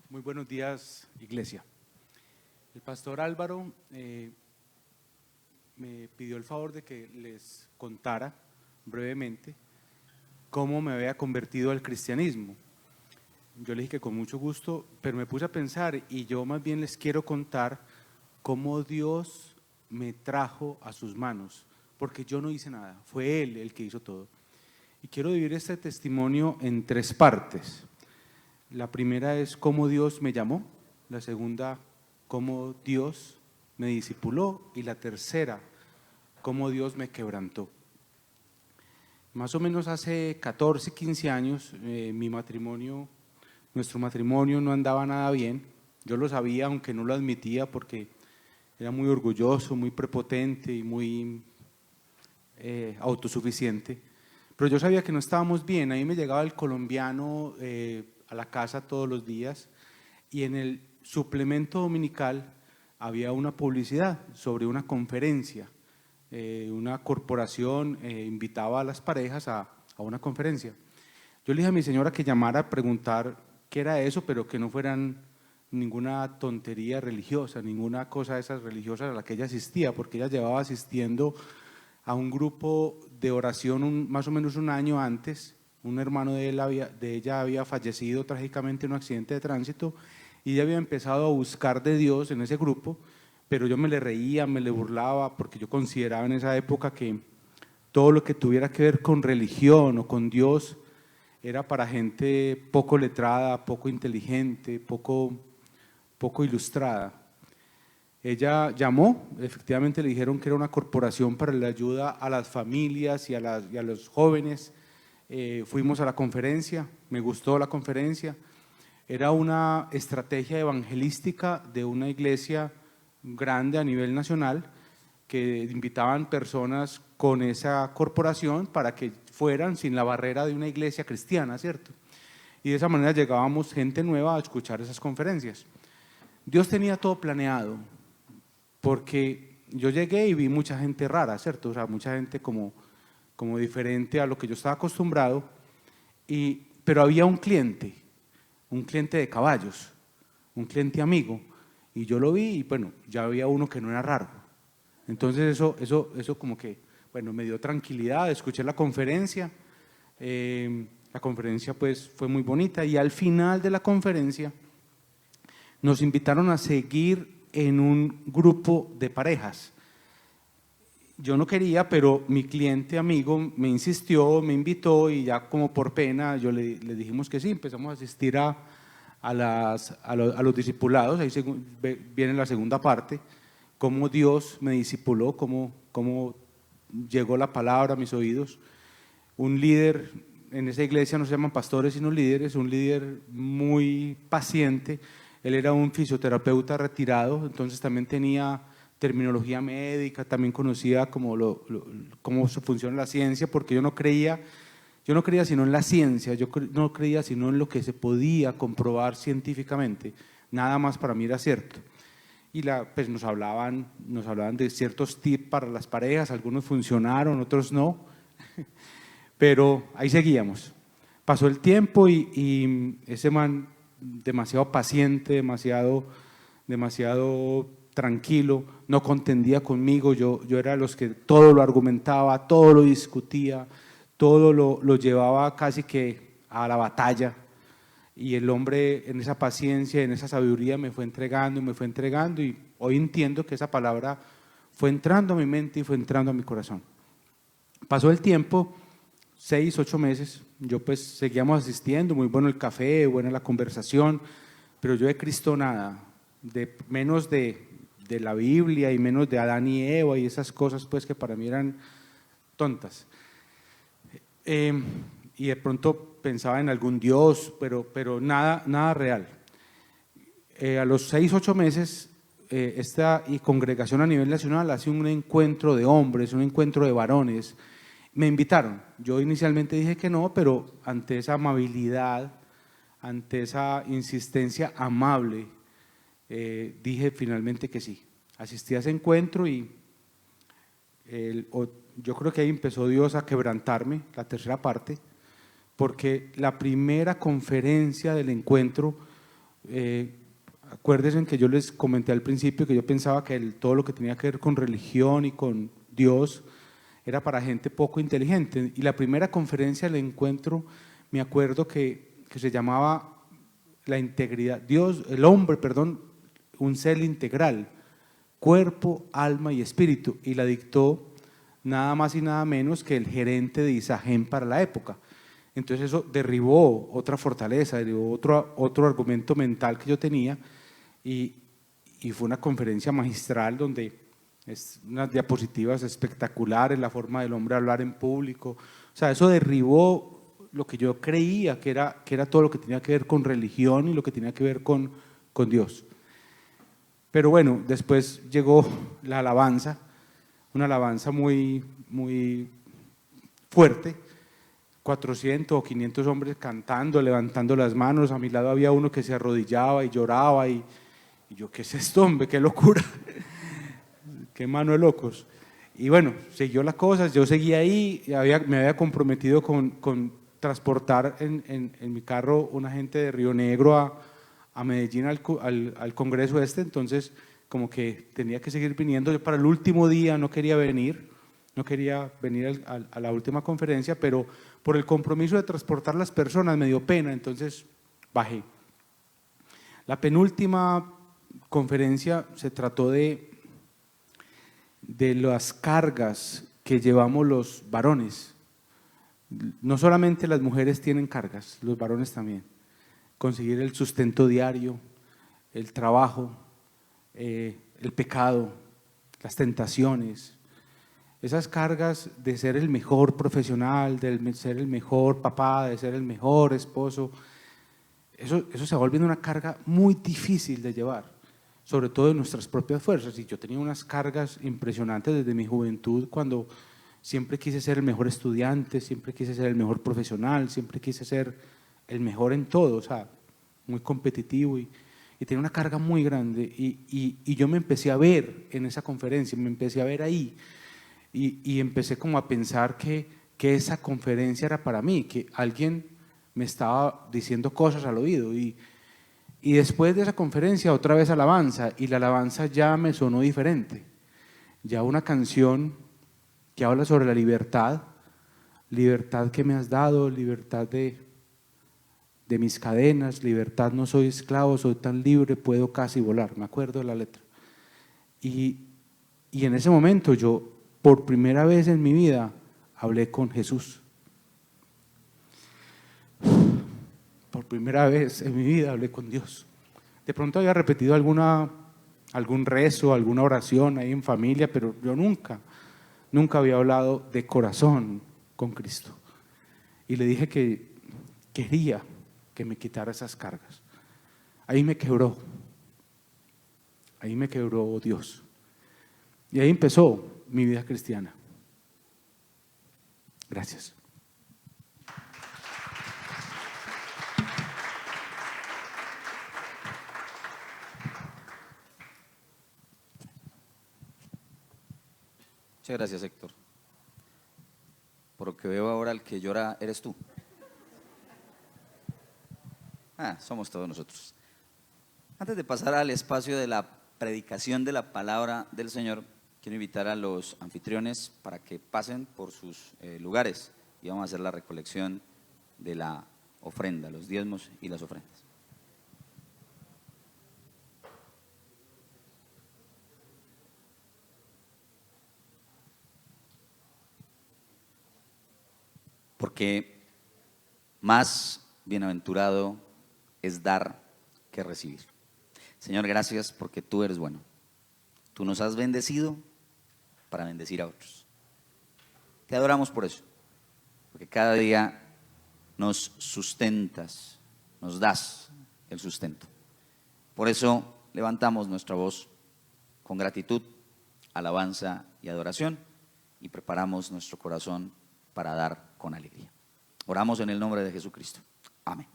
Muy buenos días, iglesia. El pastor Álvaro me pidió el favor de que les contara brevemente cómo me había convertido al cristianismo. Yo le dije que con mucho gusto, pero me puse a pensar y yo más bien les quiero contar cómo Dios me trajo a sus manos, porque yo no hice nada, fue Él el que hizo todo. Y quiero dividir este testimonio en tres partes. La primera es cómo Dios me llamó, la segunda, cómo Dios me discipuló y la tercera, cómo Dios me quebrantó. Más o menos hace 14, 15 años, nuestro matrimonio no andaba nada bien. Yo lo sabía, aunque no lo admitía, porque era muy orgulloso, muy prepotente y muy autosuficiente. Pero yo sabía que no estábamos bien. Ahí me llegaba el colombiano a la casa todos los días y en el suplemento dominical había una publicidad sobre una conferencia. Una corporación invitaba a las parejas a una conferencia. Yo le dije a mi señora que llamara a preguntar qué era eso, pero que no fueran ninguna tontería religiosa, ninguna cosa de esas religiosas a la que ella asistía, porque ella llevaba asistiendo a un grupo de oración más o menos un año antes. Un hermano de ella había fallecido trágicamente en un accidente de tránsito y ella había empezado a buscar de Dios en ese grupo, pero yo me le reía, me le burlaba, porque yo consideraba en esa época que todo lo que tuviera que ver con religión o con Dios era para gente poco letrada, poco inteligente, poco ilustrada. Ella llamó, efectivamente le dijeron que era una corporación para la ayuda a las familias y a los jóvenes. Fuimos a la conferencia, me gustó la conferencia. Era una estrategia evangelística de una iglesia grande a nivel nacional que invitaban personas con esa corporación para que fueran sin la barrera de una iglesia cristiana, ¿cierto? Y de esa manera llegábamos gente nueva a escuchar esas conferencias. Dios tenía todo planeado, porque yo llegué y vi mucha gente rara, ¿cierto? O sea, mucha gente como diferente a lo que yo estaba acostumbrado, pero había un cliente de caballos, un cliente amigo, y yo lo vi y bueno, ya había uno que no era raro. Entonces eso como que, bueno, me dio tranquilidad, escuché la conferencia pues fue muy bonita y al final de la conferencia nos invitaron a seguir en un grupo de parejas. Yo no quería, pero mi cliente amigo me insistió, me invitó y ya como por pena le dijimos que sí, empezamos a asistir a los discipulados. Ahí viene la segunda parte, cómo Dios me discipuló, cómo llegó la palabra a mis oídos. Un líder, en esa iglesia no se llaman pastores sino líderes, un líder muy paciente. Él era un fisioterapeuta retirado, entonces también tenía terminología médica, también conocía cómo funciona la ciencia, porque yo no creía sino en la ciencia, yo no creía sino en lo que se podía comprobar científicamente, nada más para mí era cierto. Y pues nos hablaban de ciertos tips para las parejas, algunos funcionaron, otros no, pero ahí seguíamos. Pasó el tiempo y ese man demasiado paciente, demasiado tranquilo, no contendía conmigo, yo era de los que todo lo argumentaba, todo lo discutía, todo lo llevaba casi que a la batalla, y el hombre en esa paciencia, en esa sabiduría me fue entregando y hoy entiendo que esa palabra fue entrando a mi mente y fue entrando a mi corazón. Pasó el tiempo, 6, 8 meses, yo pues seguíamos asistiendo, muy bueno el café, buena la conversación, pero yo de Cristo nada, menos de la Biblia y menos de Adán y Eva y esas cosas pues que para mí eran tontas. Y de pronto pensaba en algún Dios, pero nada real. A los 6, 8 meses, esta congregación a nivel nacional hace un encuentro de hombres, un encuentro de varones. Me invitaron, yo inicialmente dije que no, pero ante esa amabilidad, ante esa insistencia amable, dije finalmente que sí. Asistí a ese encuentro y yo creo que ahí empezó Dios a quebrantarme, la tercera parte, porque la primera conferencia del encuentro Acuérdense que yo les comenté al principio que yo pensaba que todo lo que tenía que ver con religión y con Dios era para gente poco inteligente. Y la primera conferencia del encuentro, me acuerdo que se llamaba la integridad, el hombre, perdón, un ser integral, cuerpo, alma y espíritu, y la dictó nada más y nada menos que el gerente de Isagen para la época. Entonces eso derribó otra fortaleza, derribó otro argumento mental que yo tenía, y fue una conferencia magistral donde unas diapositivas espectaculares, la forma del hombre hablar en público, o sea, eso derribó lo que yo creía que era todo lo que tenía que ver con religión y lo que tenía que ver con Dios. Pero bueno, después llegó la alabanza, una alabanza muy, muy fuerte, 400 o 500 hombres cantando, levantando las manos. A mi lado había uno que se arrodillaba y lloraba, y yo, ¿qué es esto, hombre? ¡Qué locura! ¡Qué mano de locos! Y bueno, siguió las cosas, yo seguía ahí, me había comprometido con transportar en mi carro una gente de Río Negro a Medellín al congreso entonces como que tenía que seguir viniendo. Yo para el último día no quería venir a la última conferencia, pero por el compromiso de transportar las personas me dio pena, entonces bajé. La penúltima conferencia se trató de las cargas que llevamos los varones. No solamente las mujeres tienen cargas, los varones también. Conseguir el sustento diario, el trabajo, el pecado, las tentaciones, esas cargas de ser el mejor profesional, de ser el mejor papá, de ser el mejor esposo, eso se va volviendo una carga muy difícil de llevar, sobre todo de nuestras propias fuerzas. Y yo tenía unas cargas impresionantes desde mi juventud, cuando siempre quise ser el mejor estudiante, siempre quise ser el mejor profesional, siempre quise ser el mejor en todo, o sea, muy competitivo, y tenía una carga muy grande, y yo me empecé a ver en esa conferencia, me empecé a ver ahí, y empecé como a pensar que esa conferencia era para mí, que alguien me estaba diciendo cosas al oído, y después de esa conferencia otra vez alabanza, y la alabanza ya me sonó diferente, ya una canción que habla sobre la libertad que me has dado, libertad de mis cadenas, libertad, no soy esclavo, soy tan libre, puedo casi volar, me acuerdo de la letra. Y en ese momento yo, por primera vez en mi vida, hablé con Jesús. Por primera vez en mi vida hablé con Dios. De pronto había repetido algún rezo, alguna oración ahí en familia, pero yo nunca había hablado de corazón con Cristo. Y le dije que quería que me quitara esas cargas. Ahí me quebró Dios. Y ahí empezó mi vida cristiana. Gracias. Muchas gracias, Héctor. Por lo que veo ahora, el que llora eres tú. Somos todos nosotros. Antes de pasar al espacio de la predicación de la palabra del Señor, quiero invitar a los anfitriones para que pasen por sus lugares y vamos a hacer la recolección de la ofrenda, los diezmos y las ofrendas. Porque más bienaventurado es dar que recibir. Señor, gracias porque tú eres bueno. Tú nos has bendecido para bendecir a otros. Te adoramos por eso, porque cada día nos sustentas, nos das el sustento. Por eso levantamos nuestra voz con gratitud, alabanza y adoración y preparamos nuestro corazón para dar con alegría. Oramos en el nombre de Jesucristo. Amén.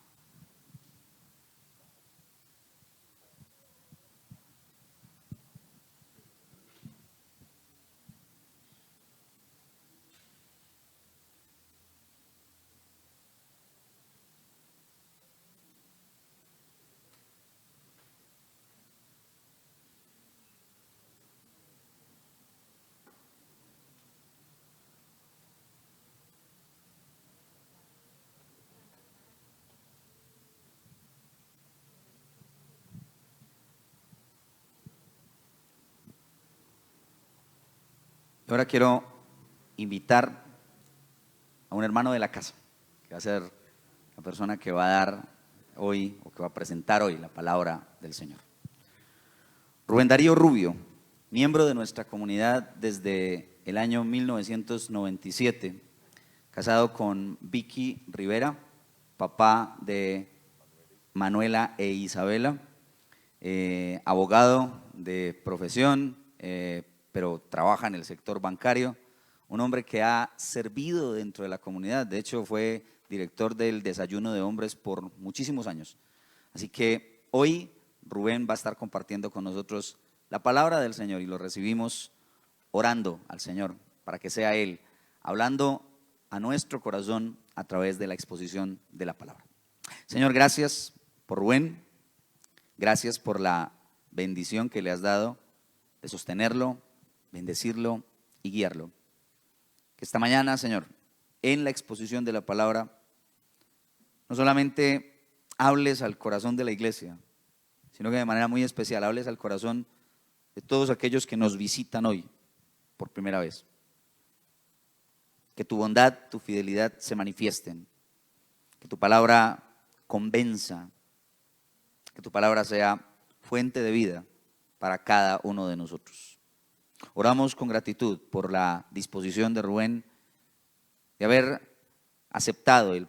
Y ahora quiero invitar a un hermano de la casa, que va a ser la persona que va a dar hoy, o que va a presentar hoy la palabra del Señor. Rubén Darío Rubio, miembro de nuestra comunidad desde el año 1997, casado con Vicky Rivera, papá de Manuela e Isabela, abogado de profesión, pero trabaja en el sector bancario, un hombre que ha servido dentro de la comunidad. De hecho, fue director del Desayuno de Hombres por muchísimos años. Así que hoy Rubén va a estar compartiendo con nosotros la palabra del Señor, y lo recibimos orando al Señor para que sea Él hablando a nuestro corazón a través de la exposición de la palabra. Señor, gracias por Rubén, gracias por la bendición que le has dado de sostenerlo, bendecirlo y guiarlo. Que esta mañana, Señor, en la exposición de la palabra, no solamente hables al corazón de la iglesia, sino que de manera muy especial hables al corazón de todos aquellos que nos visitan hoy por primera vez. Que tu bondad, tu fidelidad se manifiesten, que tu palabra convenza, que tu palabra sea fuente de vida para cada uno de nosotros. Oramos con gratitud por la disposición de Rubén de haber aceptado el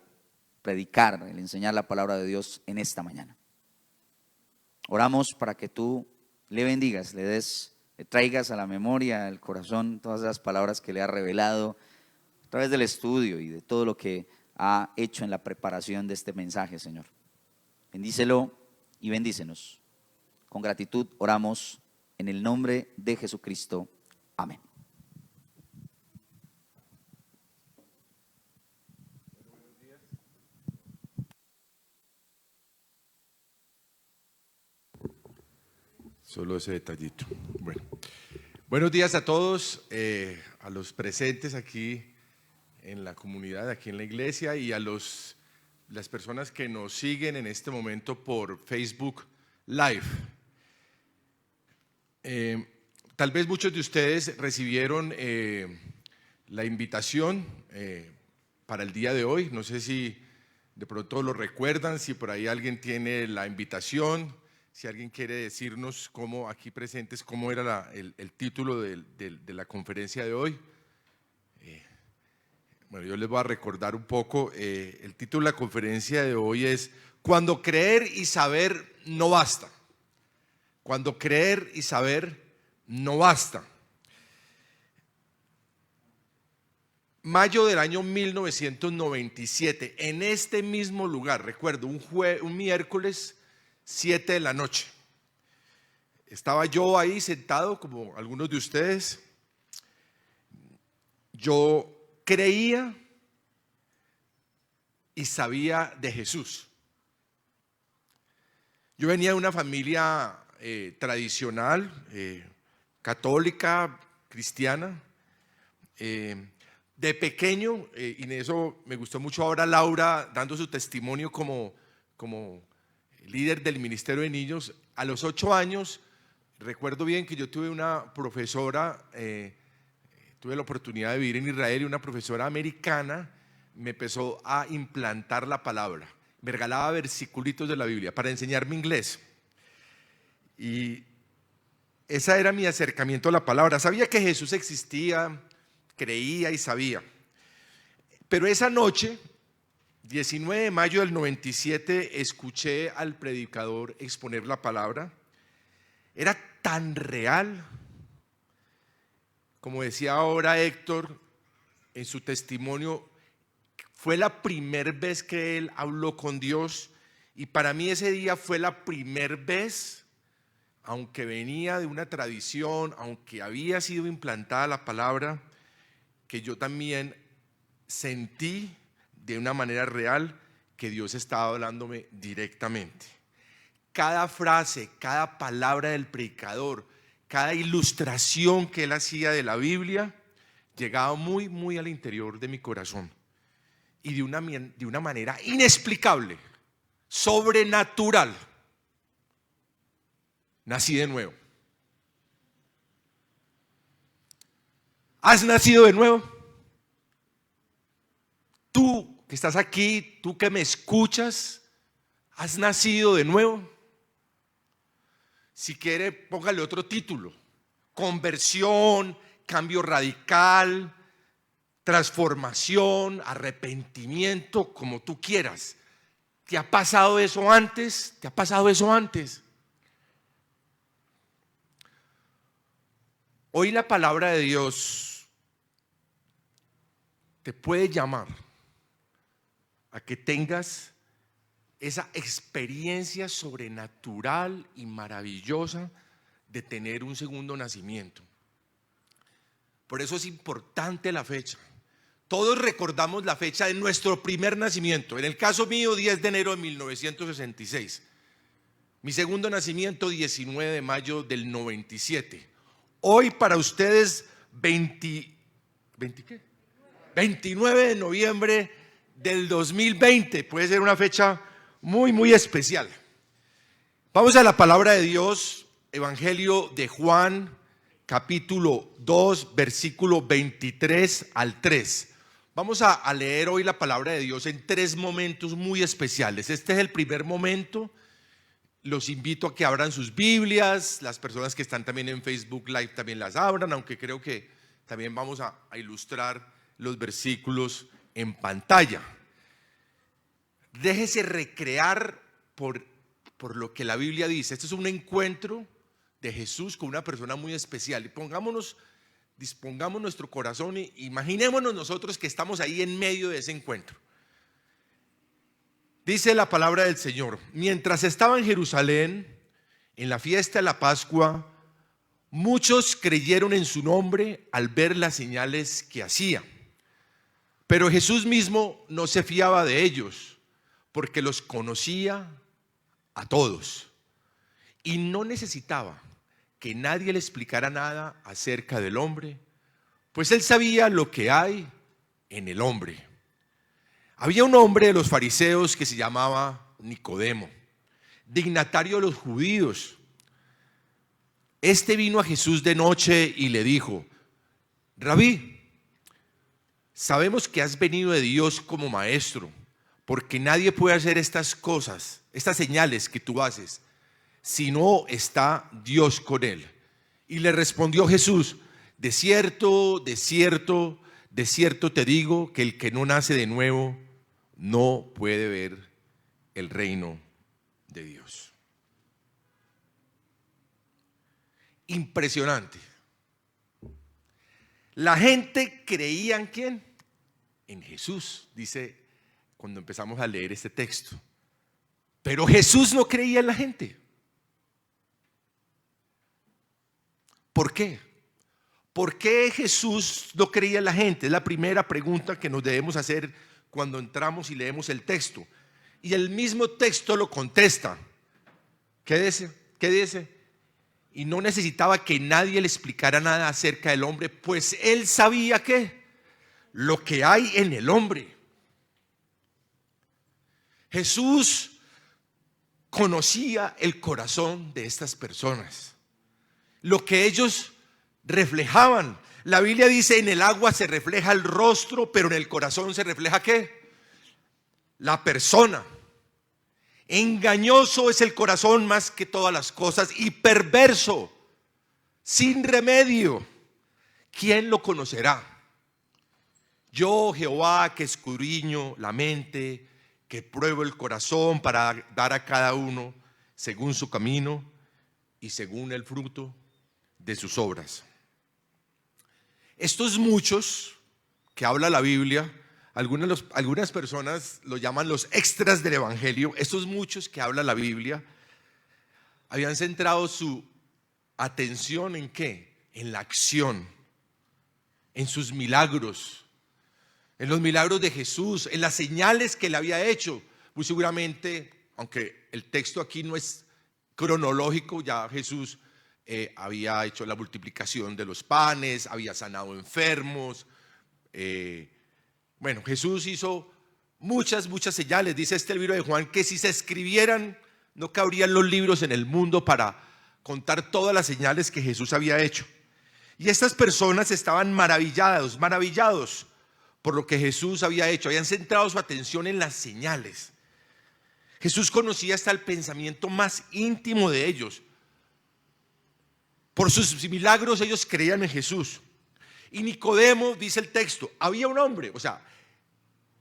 predicar, el enseñar la palabra de Dios en esta mañana. Oramos para que tú le bendigas, le traigas a la memoria, al corazón, todas esas palabras que le ha revelado a través del estudio y de todo lo que ha hecho en la preparación de este mensaje, Señor. Bendícelo y bendícenos. Con gratitud oramos en el nombre de Jesucristo. Amén. Solo ese detallito. Bueno, buenos días a todos, a los presentes aquí en la comunidad, aquí en la iglesia, y a las personas que nos siguen en este momento por Facebook Live. Tal vez muchos de ustedes recibieron la invitación para el día de hoy. No sé si de pronto lo recuerdan, si por ahí alguien tiene la invitación. Si alguien quiere decirnos cómo, aquí presentes, cómo era el título de la conferencia de hoy. Bueno, yo les voy a recordar un poco. El título de la conferencia de hoy es Cuando creer y saber no basta. Cuando creer y saber no basta. Mayo del año 1997, en este mismo lugar, recuerdo, un miércoles 7 de la noche. Estaba yo ahí sentado como algunos de ustedes. Yo creía y sabía de Jesús. Yo venía de una familia tradicional, católica, cristiana. De pequeño, y en eso me gustó mucho ahora Laura dando su testimonio como líder del Ministerio de Niños. A los 8 años, recuerdo bien que yo tuve una profesora, tuve la oportunidad de vivir en Israel, y una profesora americana me empezó a implantar la palabra. Me regalaba versiculitos de la Biblia para enseñarme inglés. Y ese era mi acercamiento a la palabra. Sabía que Jesús existía, creía y sabía. Pero esa noche, 19 de mayo del 97, escuché al predicador exponer la palabra. Era tan real, como decía ahora Héctor en su testimonio, fue la primera vez que él habló con Dios, y para mí ese día fue la primera vez, aunque venía de una tradición, aunque había sido implantada la palabra, que yo también sentí de una manera real que Dios estaba hablándome directamente. Cada frase, cada palabra del predicador, cada ilustración que él hacía de la Biblia llegaba muy, muy al interior de mi corazón, y de una manera inexplicable, sobrenatural, nací de nuevo. ¿Has nacido de nuevo? Tú que estás aquí, tú que me escuchas, ¿has nacido de nuevo? Si quiere, póngale otro título: conversión, cambio radical, transformación, arrepentimiento, como tú quieras. ¿Te ha pasado eso antes? ¿Te ha pasado eso antes? Hoy la palabra de Dios te puede llamar a que tengas esa experiencia sobrenatural y maravillosa de tener un segundo nacimiento. Por eso es importante la fecha. Todos recordamos la fecha de nuestro primer nacimiento. En el caso mío, 10 de enero de 1966. Mi segundo nacimiento, 19 de mayo del 97. Hoy para ustedes, 29 de noviembre del 2020. Puede ser una fecha muy especial. Vamos a la palabra de Dios, Evangelio de Juan, capítulo 2, versículo 23 al 3. Vamos a leer hoy la palabra de Dios en 3 momentos muy especiales. Este es el primer momento. Los invito a que abran sus Biblias. Las personas que están también en Facebook Live también las abran, aunque creo que también vamos a ilustrar los versículos en pantalla. Déjese recrear por lo que la Biblia dice. Este es un encuentro de Jesús con una persona muy especial. Y dispongamos nuestro corazón e imaginémonos nosotros que estamos ahí en medio de ese encuentro. Dice la palabra del Señor: mientras estaba en Jerusalén, en la fiesta de la Pascua, muchos creyeron en su nombre al ver las señales que hacía. Pero Jesús mismo no se fiaba de ellos, porque los conocía a todos y no necesitaba que nadie le explicara nada acerca del hombre, pues él sabía lo que hay en el hombre. Había un hombre de los fariseos que se llamaba Nicodemo, dignatario de los judíos. Este vino a Jesús de noche y le dijo: Rabí, sabemos que has venido de Dios como maestro, porque nadie puede hacer estas cosas, estas señales que tú haces, si no está Dios con él. Y le respondió Jesús: de cierto te digo que el que no nace de nuevo no puede ver el reino de Dios. Impresionante. La gente creía en ¿quién? En Jesús, dice cuando empezamos a leer este texto. Pero Jesús no creía en la gente. ¿Por qué? ¿Por qué Jesús no creía en la gente? Es la primera pregunta que nos debemos hacer cuando entramos y leemos el texto. Y el mismo texto lo contesta. ¿Qué dice? Y no necesitaba que nadie le explicara nada acerca del hombre, pues él sabía ¿qué? Lo que hay en el hombre. Jesús conocía el corazón de estas personas, lo que ellos reflejaban. La Biblia dice: en el agua se refleja el rostro, pero en el corazón se refleja ¿qué? La persona. Engañoso es el corazón más que todas las cosas y perverso, sin remedio. ¿Quién lo conocerá? Yo, Jehová, que escudriño la mente, que pruebo el corazón para dar a cada uno según su camino y según el fruto de sus obras. Estos muchos que habla la Biblia, algunas personas lo llaman los extras del Evangelio. Estos muchos que habla la Biblia habían centrado su atención ¿en qué? En la acción, en sus milagros, en los milagros de Jesús, en las señales que él había hecho. Muy seguramente, aunque el texto aquí no es cronológico, ya Jesús había hecho la multiplicación de los panes, había sanado enfermos. Jesús hizo muchas señales. Dice este libro de Juan que si se escribieran no cabrían los libros en el mundo para contar todas las señales que Jesús había hecho. Y estas personas estaban maravillados por lo que Jesús había hecho. Habían centrado su atención en las señales. Jesús conocía hasta el pensamiento más íntimo de ellos. Por sus milagros ellos creían en Jesús. Y Nicodemo, dice el texto, había un hombre, o sea,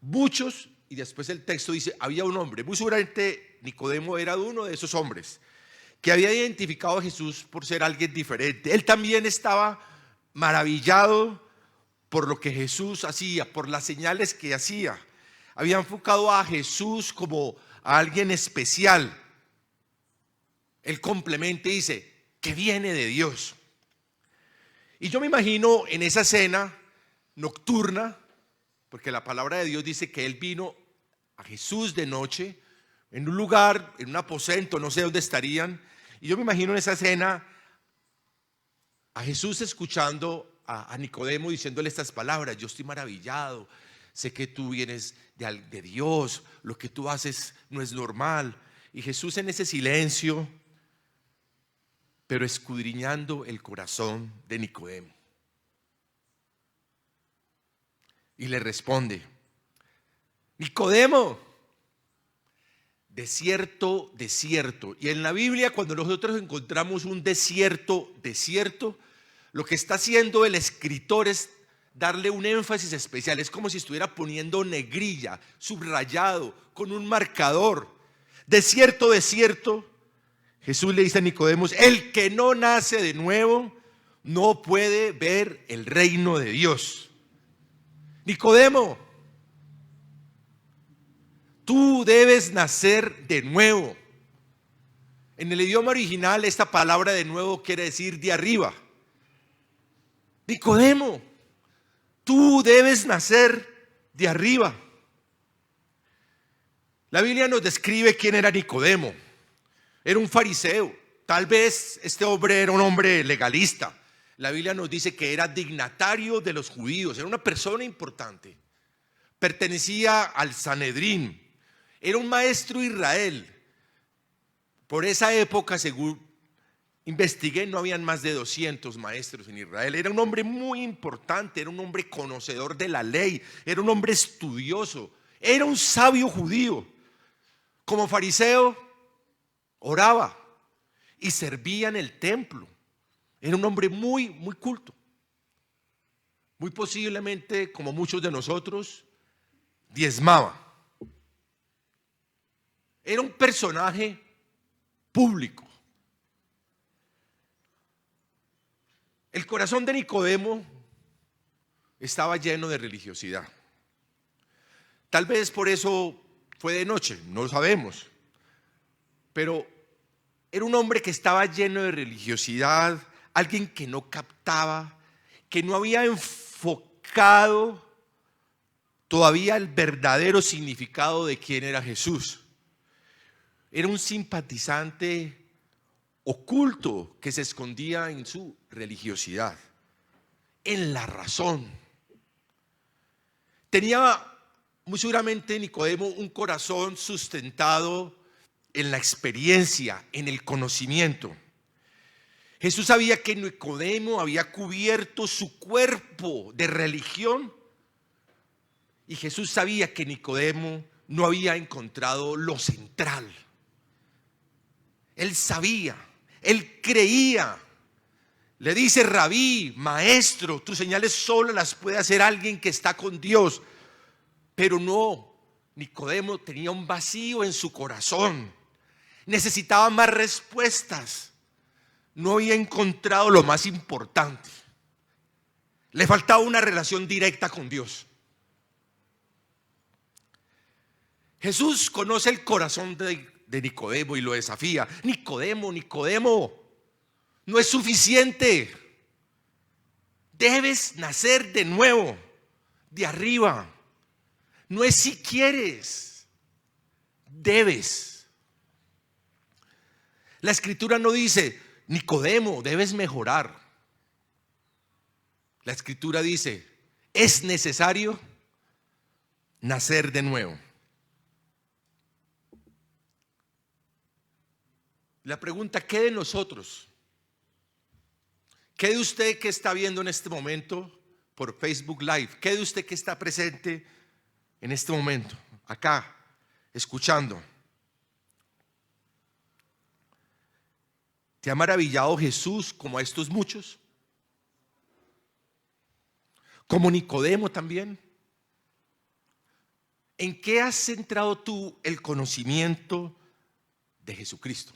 muchos, y después el texto dice, había un hombre. Muy seguramente Nicodemo era uno de esos hombres que había identificado a Jesús por ser alguien diferente. Él también estaba maravillado por lo que Jesús hacía, por las señales que hacía. Había enfocado a Jesús como a alguien especial. Él complementa y dice, que viene de Dios. Y yo me imagino en esa cena nocturna, porque la palabra de Dios dice que Él vino a Jesús de noche, en un lugar, en un aposento, no sé dónde estarían. Y yo me imagino en esa cena a Jesús escuchando a Nicodemo diciéndole estas palabras: yo estoy maravillado, sé que tú vienes de Dios, lo que tú haces no es normal. Y Jesús en ese silencio, pero escudriñando el corazón de Nicodemo. Y le responde: Nicodemo, de cierto, de cierto. Y en la Biblia, cuando nosotros encontramos un desierto, lo que está haciendo el escritor es darle un énfasis especial. Es como si estuviera poniendo negrilla, subrayado, con un marcador. De cierto, Jesús le dice a Nicodemo: el que no nace de nuevo no puede ver el reino de Dios. Nicodemo, tú debes nacer de nuevo. En el idioma original, esta palabra de nuevo quiere decir de arriba. Nicodemo, tú debes nacer de arriba. La Biblia nos describe quién era Nicodemo. Era un fariseo. Tal vez este hombre era un hombre legalista. La Biblia nos dice que era dignatario de los judíos. Era una persona importante. Pertenecía al Sanedrín. Era un maestro de Israel. Por esa época, según investigué, no habían más de 200 maestros en Israel. Era un hombre muy importante, era un hombre conocedor de la ley, era un hombre estudioso, era un sabio judío. Como fariseo, oraba y servía en el templo. Era un hombre muy, muy culto. Muy posiblemente, como muchos de nosotros, diezmaba. Era un personaje público. El corazón de Nicodemo estaba lleno de religiosidad. Tal vez por eso fue de noche, no lo sabemos. Pero era un hombre que estaba lleno de religiosidad, alguien que no captaba, que no había enfocado todavía el verdadero significado de quién era Jesús. Era un simpatizante oculto que se escondía en su religiosidad, en la razón. Tenía muy seguramente Nicodemo un corazón sustentado en la experiencia, en el conocimiento. Jesús sabía que Nicodemo había cubierto su cuerpo de religión, y Jesús sabía que Nicodemo no había encontrado lo central. Él sabía, él creía. Le dice: Rabí, maestro, tus señales solo las puede hacer alguien que está con Dios. Pero no, Nicodemo tenía un vacío en su corazón. Necesitaba más respuestas. No había encontrado lo más importante. Le faltaba una relación directa con Dios. Jesús conoce el corazón de Nicodemo y lo desafía. Nicodemo, no es suficiente. Debes nacer de nuevo, de arriba. No es si quieres, debes. La Escritura no dice: Nicodemo, debes mejorar. La Escritura dice: es necesario nacer de nuevo. La pregunta: ¿qué de nosotros? ¿Qué de usted que está viendo en este momento por Facebook Live? ¿Qué de usted que está presente en este momento, acá, escuchando? ¿Te ha maravillado Jesús como a estos muchos? Como Nicodemo también. ¿En qué has centrado tú el conocimiento de Jesucristo?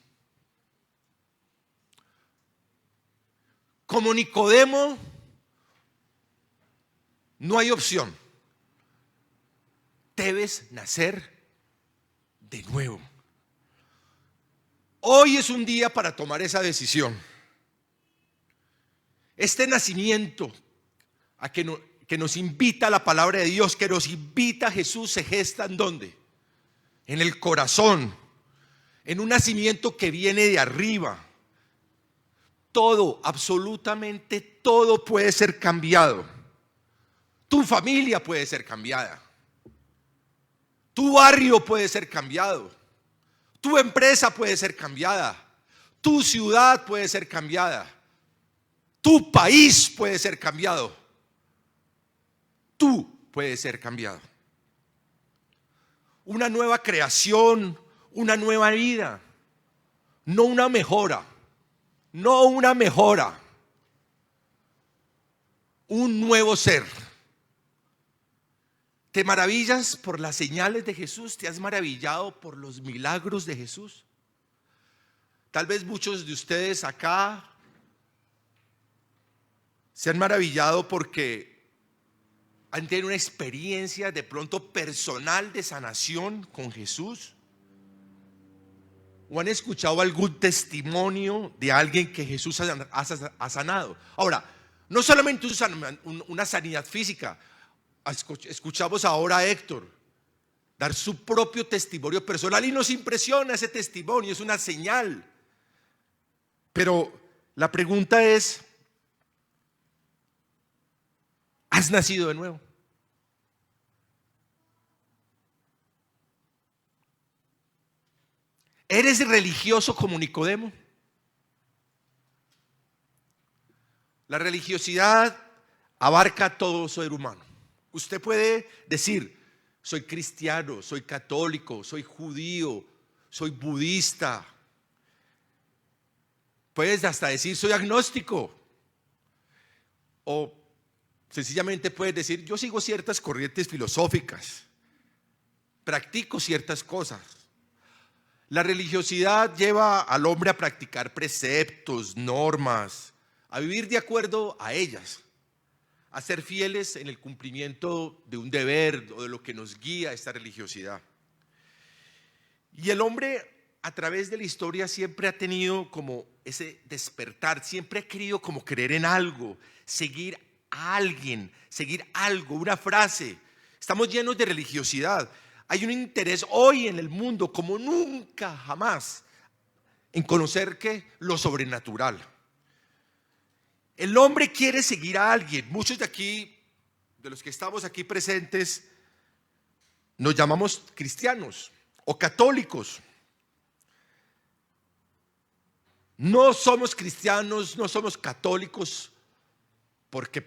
Como Nicodemo, no hay opción. Debes nacer de nuevo. Hoy es un día para tomar esa decisión. Este nacimiento a que nos invita la palabra de Dios, que nos invita a Jesús, se gesta ¿en dónde? En el corazón, en un nacimiento que viene de arriba. Todo, absolutamente todo puede ser cambiado. Tu familia puede ser cambiada. Tu barrio puede ser cambiado. Tu empresa puede ser cambiada. Tu ciudad puede ser cambiada. Tu país puede ser cambiado. Tú puedes ser cambiado. Una nueva creación, una nueva vida. No una mejora. No una mejora. Un nuevo ser. ¿Te maravillas por las señales de Jesús? ¿Te has maravillado por los milagros de Jesús? Tal vez muchos de ustedes acá se han maravillado porque han tenido una experiencia de pronto personal de sanación con Jesús. ¿O han escuchado algún testimonio de alguien que Jesús ha sanado? Ahora, no solamente una sanidad física. Escuchamos ahora a Héctor dar su propio testimonio personal y nos impresiona ese testimonio, es una señal. Pero la pregunta es, ¿has nacido de nuevo? ¿Eres religioso como Nicodemo? La religiosidad abarca a todo ser humano. Usted puede decir, soy cristiano, soy católico, soy judío, soy budista. Puedes hasta decir, soy agnóstico. O sencillamente puedes decir, yo sigo ciertas corrientes filosóficas, practico ciertas cosas. La religiosidad lleva al hombre a practicar preceptos, normas, a vivir de acuerdo a ellas, a ser fieles en el cumplimiento de un deber o de lo que nos guía esta religiosidad. Y el hombre a través de la historia siempre ha tenido como ese despertar, siempre ha querido como creer en algo, seguir a alguien, seguir algo, una frase. Estamos llenos de religiosidad. Hay un interés hoy en el mundo como nunca jamás en conocer lo sobrenatural. El hombre quiere seguir a alguien. Muchos de aquí, de los que estamos aquí presentes, nos llamamos cristianos o católicos. No somos cristianos, no somos católicos porque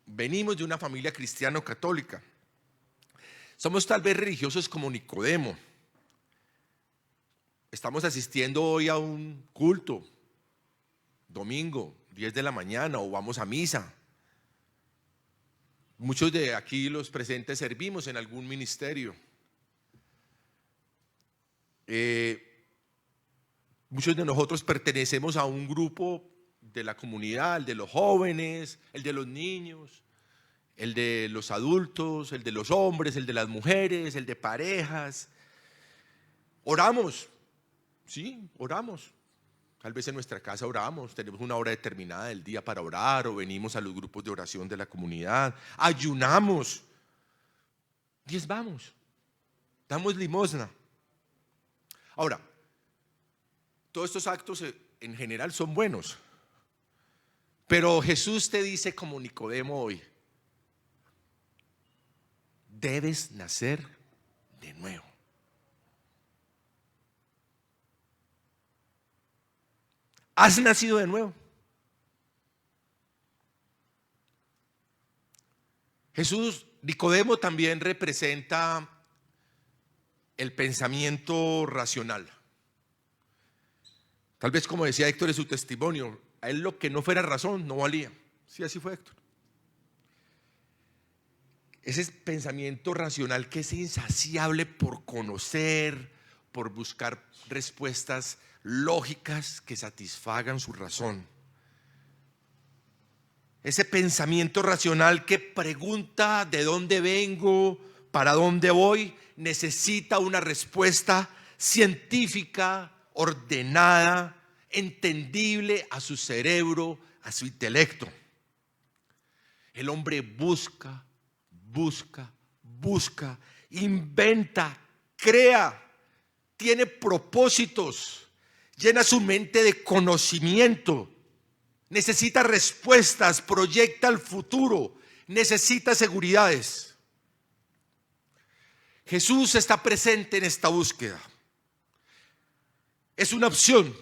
venimos de una familia cristiano católica. Somos tal vez religiosos como Nicodemo. Estamos asistiendo hoy a un culto, domingo, 10 de la mañana, o vamos a misa. Muchos de aquí los presentes servimos en algún ministerio. Muchos de nosotros pertenecemos a un grupo de la comunidad, el de los jóvenes, el de los niños, el de los adultos, el de los hombres, el de las mujeres, el de parejas. Oramos, sí, oramos. Tal vez en nuestra casa oramos, tenemos una hora determinada del día para orar, o venimos a los grupos de oración de la comunidad, ayunamos, diezmamos, damos limosna. Ahora, todos estos actos en general son buenos, pero Jesús te dice como Nicodemo hoy, debes nacer de nuevo. ¿Has nacido de nuevo? Nicodemo también representa el pensamiento racional. Tal vez, como decía Héctor en su testimonio, a él lo que no fuera razón no valía. Sí, así fue Héctor. Ese pensamiento racional que es insaciable por conocer, por buscar respuestas lógicas que satisfagan su razón. Ese pensamiento racional que pregunta de dónde vengo, para dónde voy, necesita una respuesta científica, ordenada, entendible a su cerebro, a su intelecto. El hombre busca, inventa, crea, tiene propósitos, llena su mente de conocimiento, necesita respuestas, proyecta el futuro, necesita seguridades. Jesús está presente en esta búsqueda. Es una opción.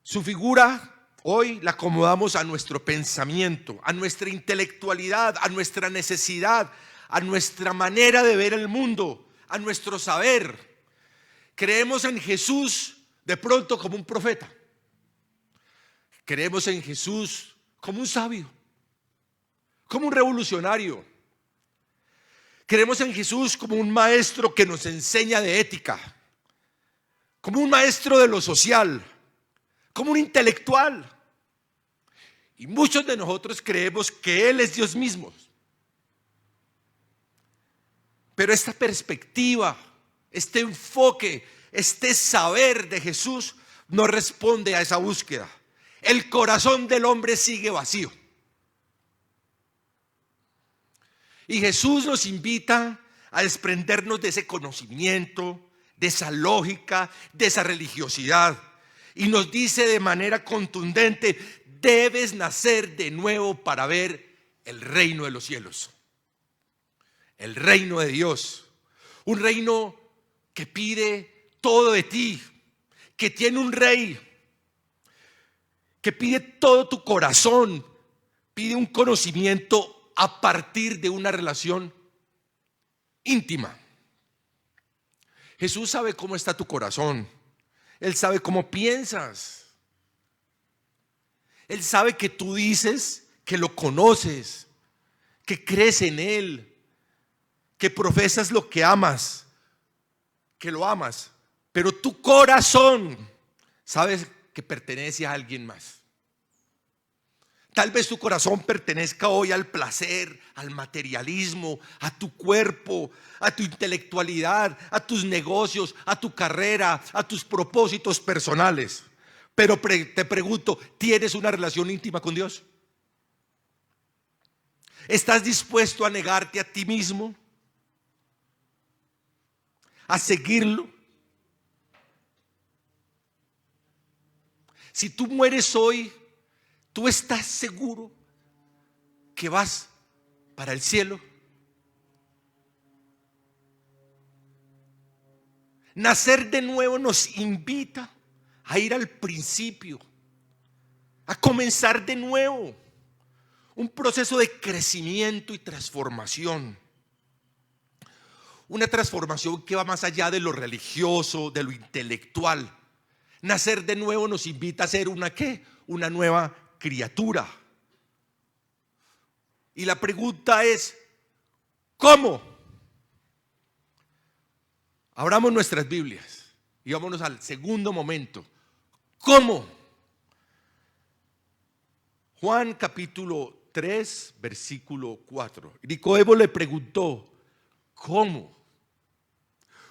Su figura hoy la acomodamos a nuestro pensamiento, a nuestra intelectualidad, a nuestra necesidad, a nuestra manera de ver el mundo, a nuestro saber. Creemos en Jesús de pronto como un profeta. Creemos en Jesús como un sabio, como un revolucionario. Creemos en Jesús como un maestro que nos enseña de ética, como un maestro de lo social, como un intelectual. Y muchos de nosotros creemos que Él es Dios mismo. Pero esta perspectiva, este enfoque, este saber de Jesús no responde a esa búsqueda. El corazón del hombre sigue vacío. Y Jesús nos invita a desprendernos de ese conocimiento, de esa lógica, de esa religiosidad. Y nos dice de manera contundente: debes nacer de nuevo para ver el reino de los cielos. El reino de Dios. Un reino que pide todo de ti, que tiene un rey, que pide todo tu corazón, pide un conocimiento a partir de una relación íntima. Jesús sabe cómo está tu corazón. Él sabe cómo piensas. Él sabe que tú dices que lo conoces, que crees en Él, que profesas lo que amas, que lo amas, pero tu corazón sabes que pertenece a alguien más. Tal vez tu corazón pertenezca hoy al placer, al materialismo, a tu cuerpo, a tu intelectualidad, a tus negocios, a tu carrera, a tus propósitos personales. Pero te pregunto, ¿tienes una relación íntima con Dios? ¿Estás dispuesto a negarte a ti mismo? ¿A seguirlo? Si tú mueres hoy, ¿tú estás seguro que vas para el cielo? Nacer de nuevo nos invita a ir al principio, a comenzar de nuevo, un proceso de crecimiento y transformación. Una transformación que va más allá de lo religioso, de lo intelectual. Nacer de nuevo nos invita a ser una nueva criatura. Y la pregunta es, ¿cómo? Abramos nuestras Biblias y vámonos al segundo momento. ¿Cómo? Juan capítulo 3, versículo 4. Nicodemo le preguntó: ¿cómo?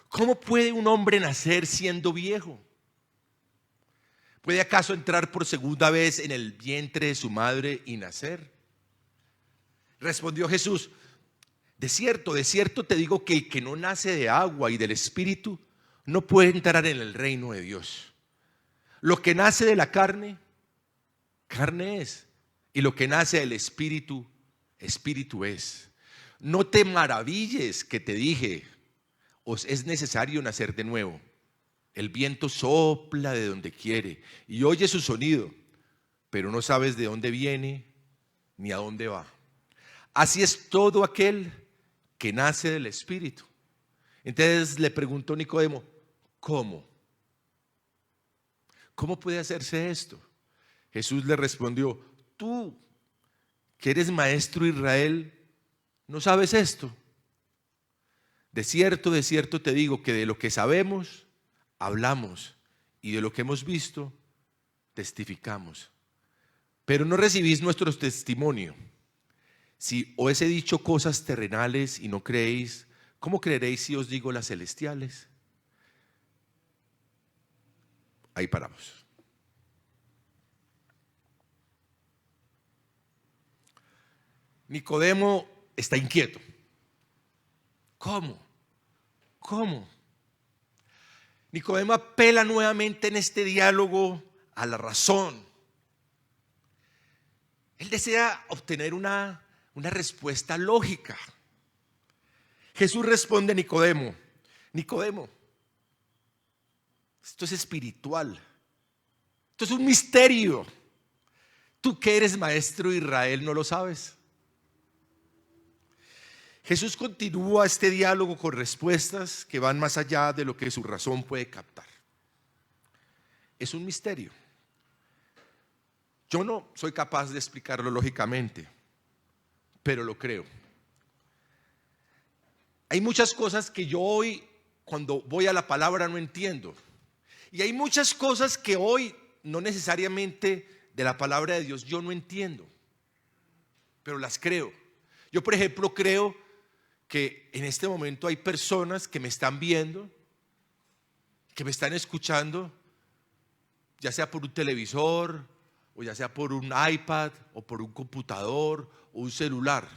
¿Cómo puede un hombre nacer siendo viejo? ¿Puede acaso entrar por segunda vez en el vientre de su madre y nacer? Respondió Jesús: de cierto te digo que el que no nace de agua y del Espíritu no puede entrar en el reino de Dios. Lo que nace de la carne, carne es, y lo que nace del Espíritu, Espíritu es. No te maravilles que te dije: os es necesario nacer de nuevo. El viento sopla de donde quiere y oye su sonido, pero no sabes de dónde viene ni a dónde va. Así es todo aquel que nace del Espíritu. Entonces le preguntó Nicodemo, ¿cómo? ¿Cómo puede hacerse esto? Jesús le respondió, tú que eres maestro de Israel, ¿no sabes esto? De cierto te digo que de lo que sabemos, hablamos, y de lo que hemos visto, testificamos. Pero no recibís nuestro testimonio. Si os he dicho cosas terrenales y no creéis, ¿cómo creeréis si os digo las celestiales? Ahí paramos. Nicodemo está inquieto. ¿Cómo? Nicodemo apela nuevamente en este diálogo a la razón. Él desea obtener una respuesta lógica. Jesús responde a Nicodemo, Nicodemo, esto es espiritual, esto es un misterio. Tú que eres maestro de Israel, ¿no lo sabes? Jesús continúa este diálogo con respuestas que van más allá de lo que su razón puede captar. Es un misterio. Yo no soy capaz de explicarlo lógicamente, pero lo creo. Hay muchas cosas que yo hoy, cuando voy a la palabra, no entiendo. Y hay muchas cosas que hoy, no necesariamente de la palabra de Dios, yo no entiendo, pero las creo. Yo, por ejemplo, creo que en este momento hay personas que me están viendo, que me están escuchando, ya sea por un televisor, o ya sea por un iPad, o por un computador, o un celular.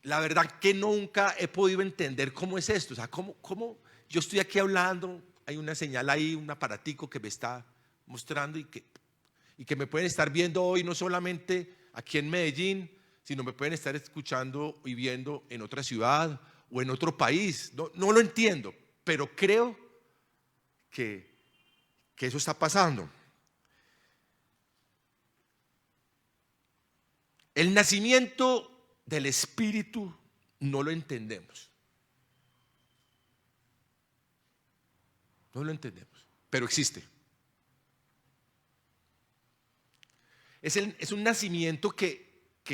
La verdad que nunca he podido entender cómo es esto. O sea, cómo yo estoy aquí hablando, hay una señal ahí, un aparatico que me está mostrando y que me pueden estar viendo hoy no solamente aquí en Medellín, sino me pueden estar escuchando y viendo en otra ciudad o en otro país. No lo entiendo, pero creo que eso está pasando. El nacimiento del Espíritu no lo entendemos. No lo entendemos, pero existe. Es un nacimiento que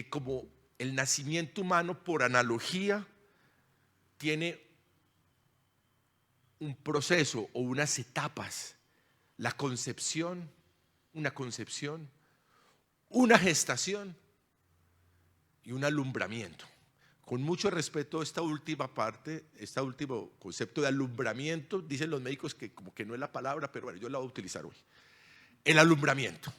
como el nacimiento humano por analogía tiene un proceso o unas etapas. La concepción, una gestación y un alumbramiento. Con mucho respeto esta última parte, este último concepto de alumbramiento, dicen los médicos que como que no es la palabra, pero bueno, yo la voy a utilizar hoy. El alumbramiento.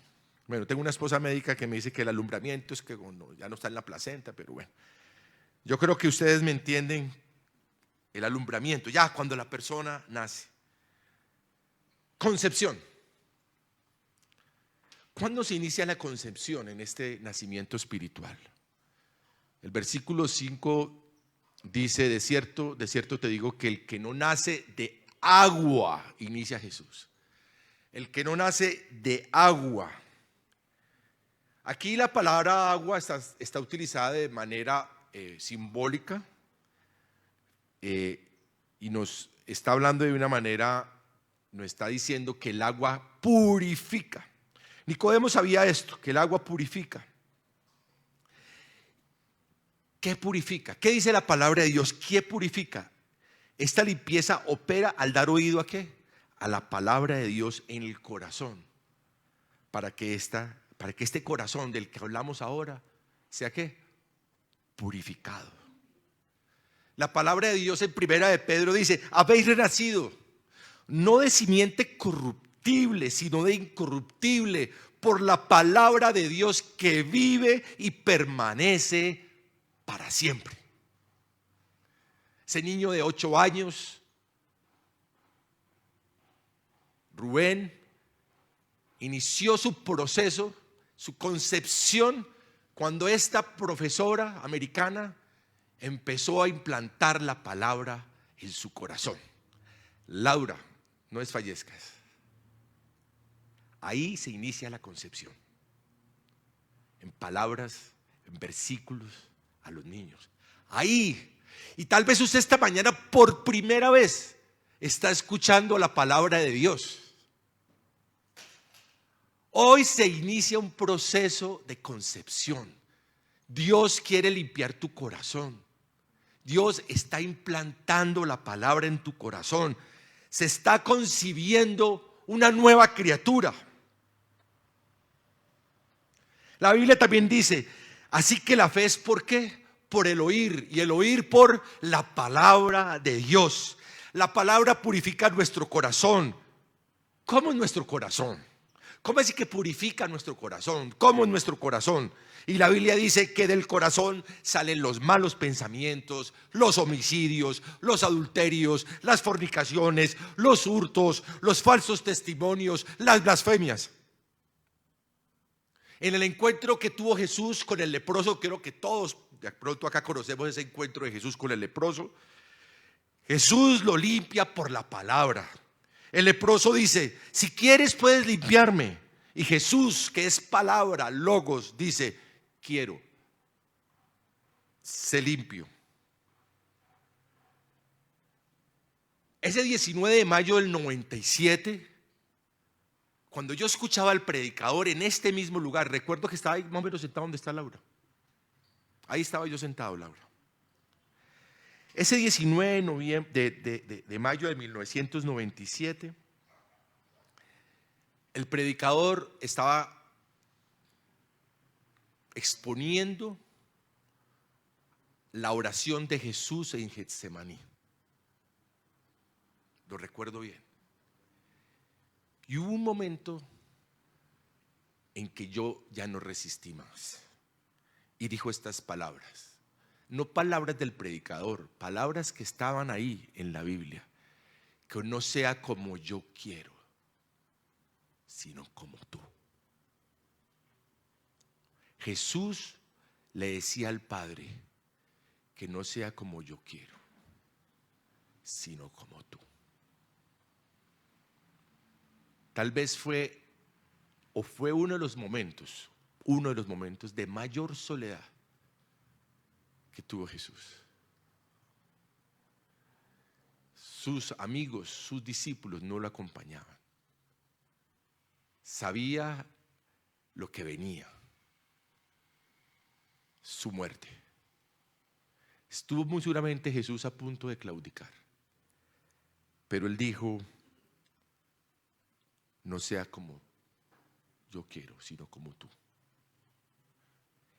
Bueno, tengo una esposa médica que me dice que el alumbramiento es que ya no está en la placenta, pero bueno. Yo creo que ustedes me entienden el alumbramiento, ya cuando la persona nace. Concepción. ¿Cuándo se inicia la concepción en este nacimiento espiritual? El versículo 5 dice, de cierto te digo que el que no nace de agua, inicia Jesús. El que no nace de agua. Aquí la palabra agua está utilizada de manera simbólica y nos está hablando de una manera, nos está diciendo que el agua purifica. Nicodemo sabía esto, que el agua purifica. ¿Qué purifica? ¿Qué dice la palabra de Dios? ¿Qué purifica? Esta limpieza opera al dar oído ¿a qué? A la palabra de Dios en el corazón, para que este corazón del que hablamos ahora sea ¿qué? Purificado. La palabra de Dios en primera de Pedro dice, habéis renacido, no de simiente corruptible, sino de incorruptible, por la palabra de Dios que vive y permanece para siempre. Ese niño de 8 años, Rubén, inició su proceso, su concepción, cuando esta profesora americana empezó a implantar la palabra en su corazón. Laura, no desfallezcas. Ahí se inicia la concepción. en palabras, en versículos a los niños. Ahí. Y tal vez usted esta mañana por primera vez está escuchando la palabra de Dios. Hoy se inicia un proceso de concepción. Dios quiere limpiar tu corazón. Dios está implantando la palabra en tu corazón. Se está concibiendo una nueva criatura. La Biblia también dice, así que la fe es ¿por qué? Por el oír, y el oír por la palabra de Dios. La palabra purifica nuestro corazón. ¿Cómo es nuestro corazón? ¿Cómo es que purifica nuestro corazón? ¿Cómo es nuestro corazón? Y la Biblia dice que del corazón salen los malos pensamientos, los homicidios, los adulterios, las fornicaciones, los hurtos, los falsos testimonios, las blasfemias. En el encuentro que tuvo Jesús con el leproso, creo que todos de pronto acá conocemos ese encuentro de Jesús con el leproso. Jesús lo limpia por la palabra. El leproso dice, si quieres puedes limpiarme. Y Jesús, que es palabra, logos, dice, quiero. Sé limpio. Ese 19 de mayo del 97, cuando yo escuchaba al predicador en este mismo lugar, recuerdo que estaba ahí más o menos sentado donde está Laura. Ahí estaba yo sentado, Laura. Ese 19 de mayo de 1997, el predicador estaba exponiendo la oración de Jesús en Getsemaní. Lo recuerdo bien. Y hubo un momento en que yo ya no resistí más. Y dijo estas palabras. No palabras del predicador, palabras que estaban ahí en la Biblia. Que no sea como yo quiero, sino como tú. Jesús le decía al Padre que no sea como yo quiero, sino como tú. Tal vez fue uno de los momentos de mayor soledad que tuvo Jesús. Sus amigos, sus discípulos no lo acompañaban. Sabía lo que venía, su muerte. Estuvo muy seguramente Jesús a punto de claudicar, pero él dijo, no sea como yo quiero, sino como tú.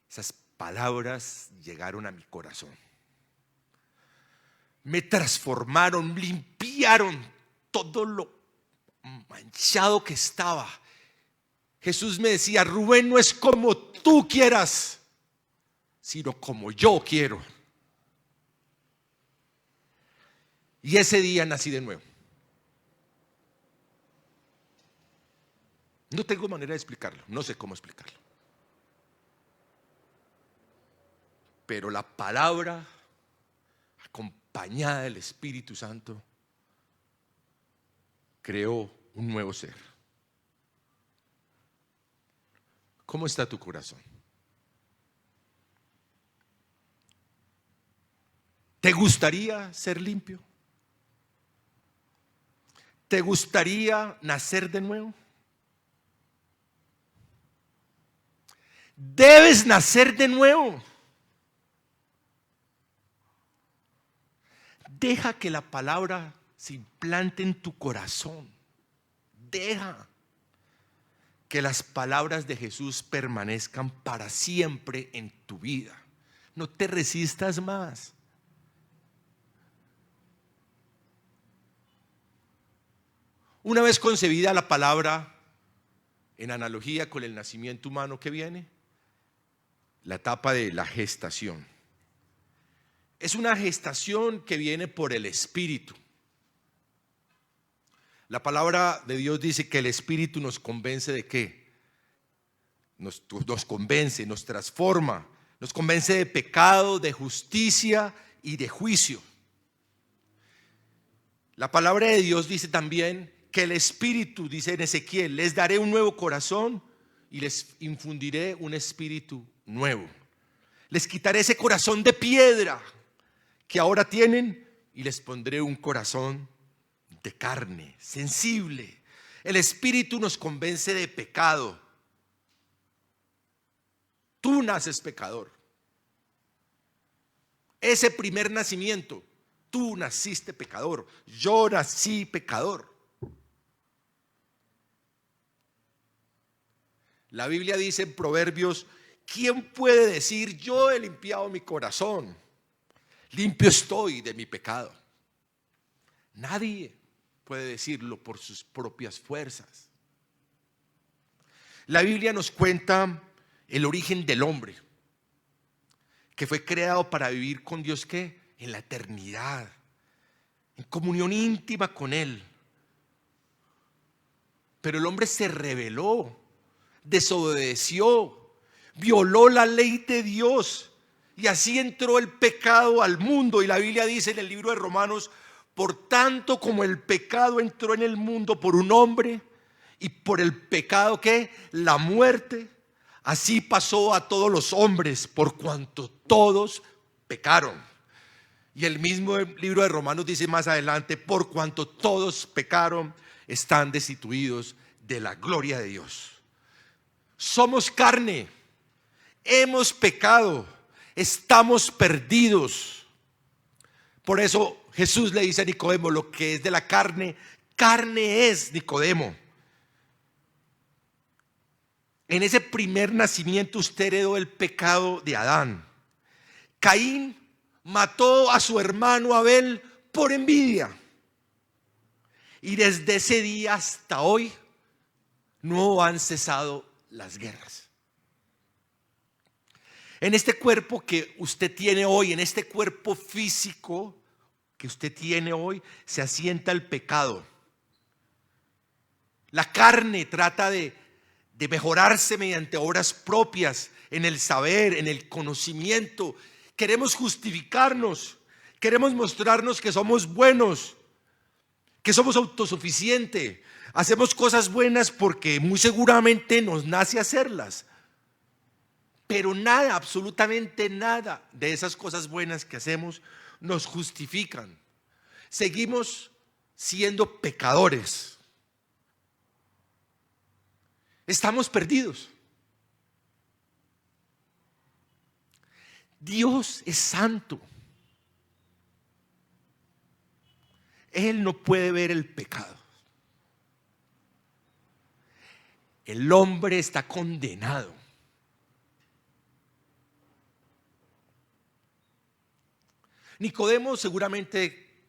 Esas palabras llegaron a mi corazón. Me transformaron, limpiaron todo lo manchado que estaba. Jesús me decía, Rubén, no es como tú quieras, sino como yo quiero. Y ese día nací de nuevo. No tengo manera de explicarlo, no sé cómo explicarlo. Pero la palabra, acompañada del Espíritu Santo, creó un nuevo ser. ¿Cómo está tu corazón? ¿Te gustaría ser limpio? ¿Te gustaría nacer de nuevo? Debes nacer de nuevo. Deja que la palabra se implante en tu corazón. Deja que las palabras de Jesús permanezcan para siempre en tu vida. No te resistas más. Una vez concebida la palabra, en analogía con el nacimiento humano que viene, la etapa de la gestación. Es una gestación que viene por el Espíritu. La palabra de Dios dice que el Espíritu nos convence de qué. Nos convence, nos transforma, nos convence de pecado, de justicia y de juicio. La palabra de Dios dice también que el Espíritu, dice en Ezequiel, les daré un nuevo corazón y les infundiré un espíritu nuevo. Les quitaré ese corazón de piedra que ahora tienen y les pondré un corazón de carne, sensible. El espíritu nos convence de pecado. Tú naces pecador. Ese primer nacimiento, tú naciste pecador. Yo nací pecador. La Biblia dice en Proverbios: ¿quién puede decir yo he limpiado mi corazón? Limpio estoy de mi pecado. Nadie puede decirlo por sus propias fuerzas. La Biblia nos cuenta el origen del hombre, que fue creado para vivir con Dios, ¿qué? En la eternidad, en comunión íntima con Él. Pero el hombre se rebeló, desobedeció, violó la ley de Dios, y así entró el pecado al mundo. Y la Biblia dice en el libro de Romanos: por tanto como el pecado entró en el mundo por un hombre, y por el pecado, ¿qué? La muerte, así pasó a todos los hombres, por cuanto todos pecaron. Y el mismo libro de Romanos dice más adelante: por cuanto todos pecaron, están destituidos de la gloria de Dios. Somos carne, hemos pecado, estamos perdidos. Por eso Jesús le dice a Nicodemo: lo que es de la carne, carne es, Nicodemo. En ese primer nacimiento usted heredó el pecado de Adán. Caín mató a su hermano Abel por envidia. Y desde ese día hasta hoy no han cesado las guerras. En este cuerpo que usted tiene hoy, en este cuerpo físico que usted tiene hoy, se asienta el pecado. La carne trata de mejorarse mediante obras propias, en el saber, en el conocimiento. Queremos justificarnos, queremos mostrarnos que somos buenos, que somos autosuficientes. Hacemos cosas buenas porque muy seguramente nos nace hacerlas. Pero nada, absolutamente nada de esas cosas buenas que hacemos nos justifican. Seguimos siendo pecadores. Estamos perdidos. Dios es santo. Él no puede ver el pecado. El hombre está condenado. Nicodemo seguramente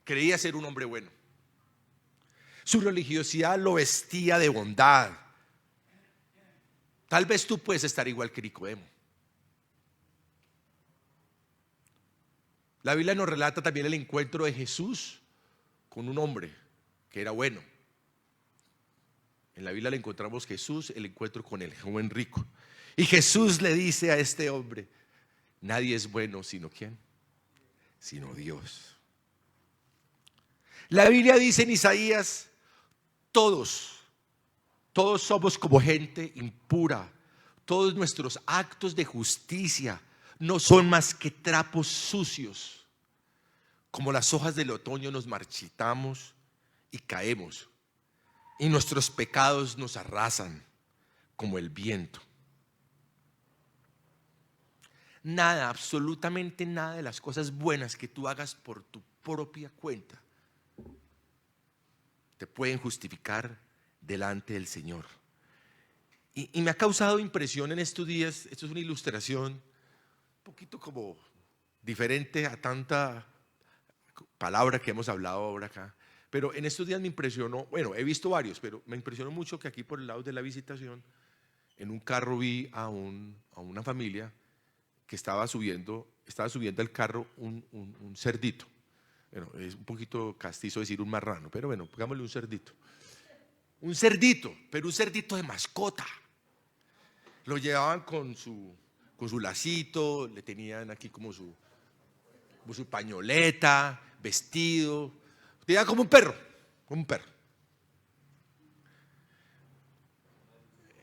creía ser un hombre bueno. Su religiosidad lo vestía de bondad. Tal vez tú puedes estar igual que Nicodemo. La Biblia nos relata también el encuentro de Jesús con un hombre que era bueno. En la Biblia le encontramos Jesús, el encuentro con el joven rico. Y Jesús le dice a este hombre: nadie es bueno sino ¿quién? Sino Dios. La Biblia dice en Isaías: todos somos como gente impura. Todos nuestros actos de justicia no son más que trapos sucios. Como las hojas del otoño nos marchitamos y caemos, y nuestros pecados nos arrasan como el viento. Nada, absolutamente nada de las cosas buenas que tú hagas por tu propia cuenta te pueden justificar delante del Señor. Y me ha causado impresión en estos días. Esto es una ilustración un poquito como diferente a tanta palabra que hemos hablado ahora acá, pero en estos días me impresionó. Bueno, he visto varios, pero me impresionó mucho que aquí por el lado de la Visitación, en un carro vi a una familia que estaba subiendo al carro un cerdito. Bueno, es un poquito castizo decir un marrano, pero bueno, pongámosle un cerdito. Un cerdito, pero un cerdito de mascota. Lo llevaban con su lacito, le tenían aquí como su pañoleta, vestido. Tenía como un perro, como un perro.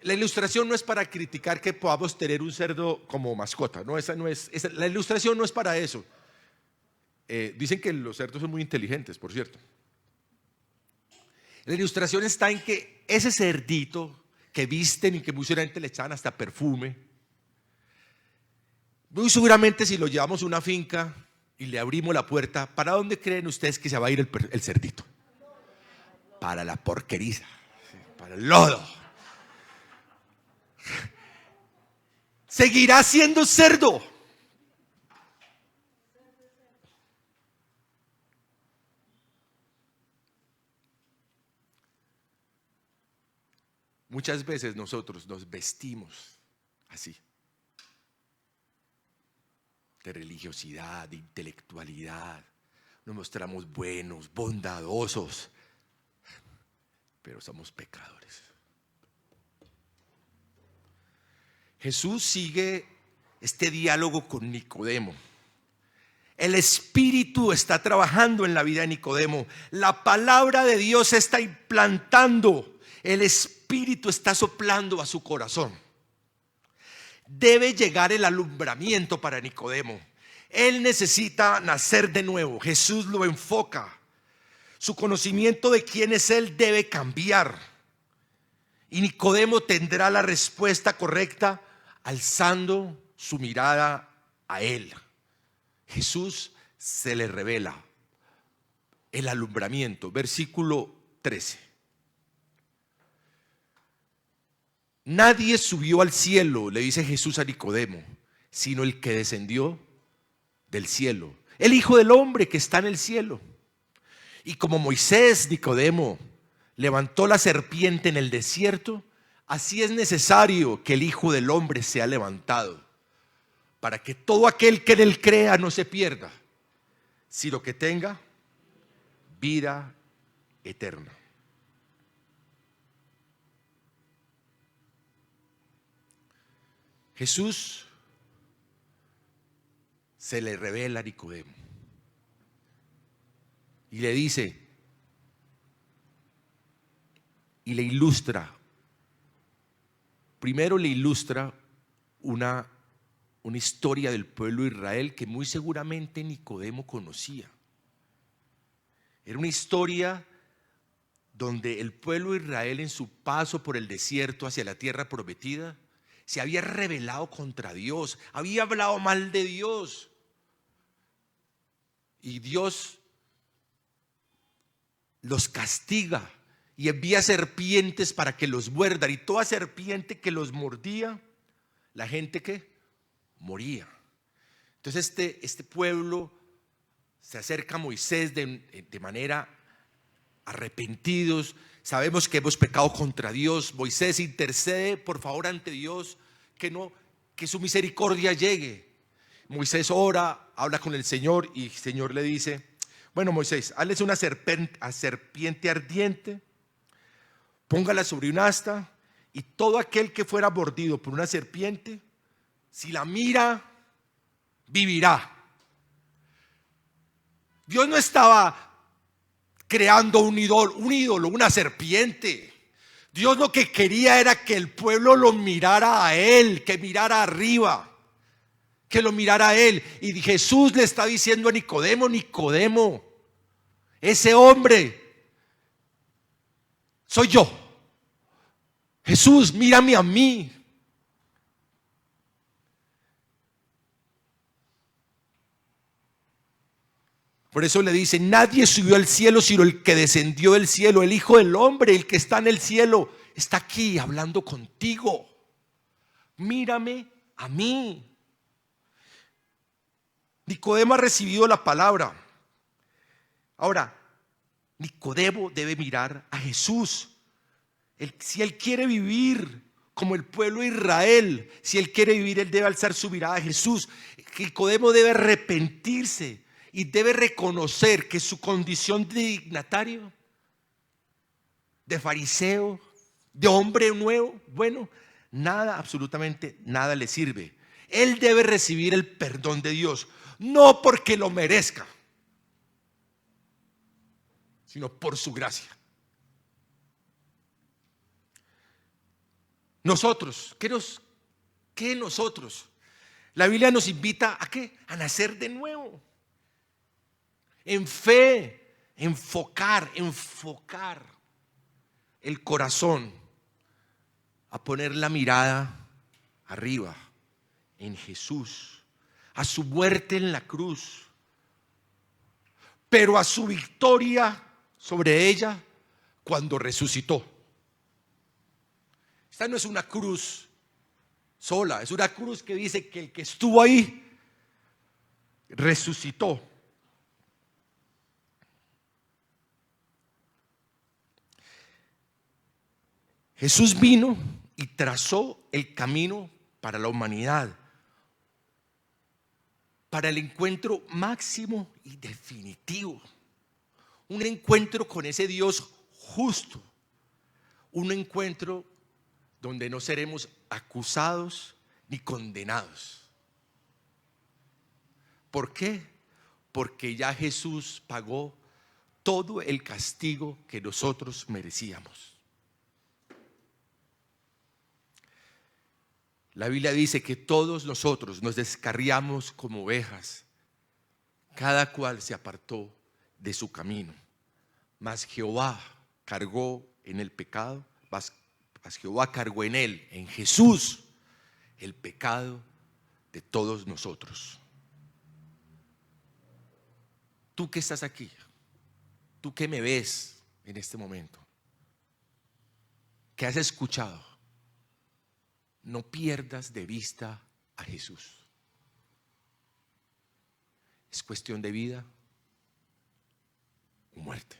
La ilustración no es para criticar que podamos tener un cerdo como mascota, no, la ilustración no es para eso. Dicen que los cerdos son muy inteligentes, por cierto. La ilustración está en que ese cerdito que visten y que muy seguramente le echaban hasta perfume, muy seguramente si lo llevamos a una finca y le abrimos la puerta, ¿para dónde creen ustedes que se va a ir el cerdito? Para la porqueriza, para el lodo. Seguirá siendo cerdo. Muchas veces nosotros nos vestimos así, de religiosidad, de intelectualidad, nos mostramos buenos, bondadosos, pero somos pecadores. Jesús sigue este diálogo con Nicodemo. El Espíritu está trabajando en la vida de Nicodemo. La palabra de Dios se está implantando. El Espíritu está soplando a su corazón. Debe llegar el alumbramiento para Nicodemo. Él necesita nacer de nuevo. Jesús lo enfoca. Su conocimiento de quién es Él debe cambiar. Y Nicodemo tendrá la respuesta correcta alzando su mirada a Él. Jesús se le revela el alumbramiento. Versículo 13. Nadie subió al cielo, le dice Jesús a Nicodemo, sino el que descendió del cielo, el Hijo del Hombre que está en el cielo. Y como Moisés, Nicodemo, levantó la serpiente en el desierto, así es necesario que el Hijo del Hombre sea levantado, para que todo aquel que en él crea no se pierda, sino que tenga vida eterna. Jesús se le revela a Nicodemo y le dice y le ilustra. Primero le ilustra una historia del pueblo de Israel que muy seguramente Nicodemo conocía. Era una historia donde el pueblo de Israel, en su paso por el desierto hacia la tierra prometida, se había rebelado contra Dios, había hablado mal de Dios. Y Dios los castiga y envía serpientes para que los muerdan. Y toda serpiente que los mordía, la gente que moría. Entonces este pueblo se acerca a Moisés de manera arrepentidos. Sabemos que hemos pecado contra Dios. Moisés, intercede por favor ante Dios que su misericordia llegue. Moisés ora, habla con el Señor y el Señor le dice: bueno, Moisés, hazles una serpiente ardiente, póngala sobre un asta, y todo aquel que fuera mordido por una serpiente, si la mira, vivirá. Dios no estaba creando un ídolo, una serpiente. Dios lo que quería era que el pueblo lo mirara a Él, que mirara arriba, que lo mirara a Él. Y Jesús le está diciendo a Nicodemo: Nicodemo, ese hombre soy yo. Jesús, mírame a mí. Por eso le dice: nadie subió al cielo sino el que descendió del cielo, el Hijo del Hombre, el que está en el cielo, está aquí hablando contigo. Mírame a mí. Nicodemo ha recibido la palabra. Ahora, Nicodemo debe mirar a Jesús. Si él quiere vivir como el pueblo de Israel, si él quiere vivir, él debe alzar su mirada a Jesús. Nicodemo debe arrepentirse y debe reconocer que su condición de dignatario, de fariseo, de hombre nuevo, bueno, nada, absolutamente nada le sirve. Él debe recibir el perdón de Dios, no porque lo merezca, sino por su gracia. Nosotros, ¿qué nosotros? La Biblia nos invita ¿a qué? A nacer de nuevo. En fe, enfocar el corazón, a poner la mirada arriba, en Jesús, a su muerte en la cruz, pero a su victoria sobre ella cuando resucitó. Esta no es una cruz sola, es una cruz que dice que el que estuvo ahí resucitó. Jesús vino y trazó el camino para la humanidad, para el encuentro máximo y definitivo, un encuentro con ese Dios justo, un encuentro donde no seremos acusados ni condenados. ¿Por qué? Porque ya Jesús pagó todo el castigo que nosotros merecíamos. La Biblia dice que todos nosotros nos descarriamos como ovejas, cada cual se apartó de su camino, mas Jehová cargó en el pecado, mas Jehová cargó en él, en Jesús, el pecado de todos nosotros. Tú que estás aquí, tú que me ves en este momento, que has escuchado, no pierdas de vista a Jesús. Es cuestión de vida o muerte.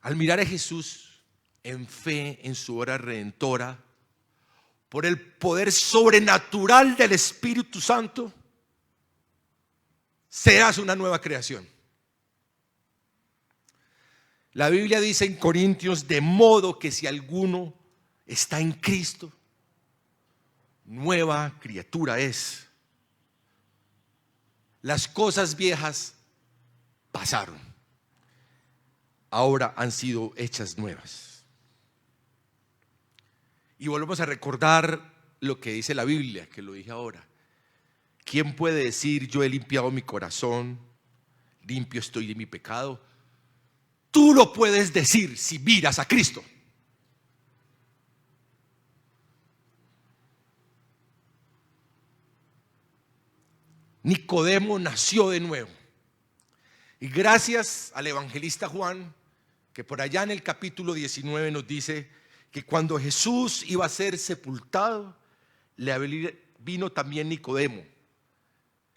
Al mirar a Jesús en fe en su obra redentora, por el poder sobrenatural del Espíritu Santo, serás una nueva creación. La Biblia dice en Corintios: de modo que si alguno está en Cristo, nueva criatura es. Las cosas viejas pasaron, ahora han sido hechas nuevas. Y volvemos a recordar lo que dice la Biblia, que lo dije ahora. ¿Quién puede decir: yo he limpiado mi corazón, limpio estoy de mi pecado? Tú lo puedes decir si miras a Cristo. Nicodemo nació de nuevo. Y gracias al evangelista Juan, que por allá en el capítulo 19 nos dice que cuando Jesús iba a ser sepultado, le vino también Nicodemo,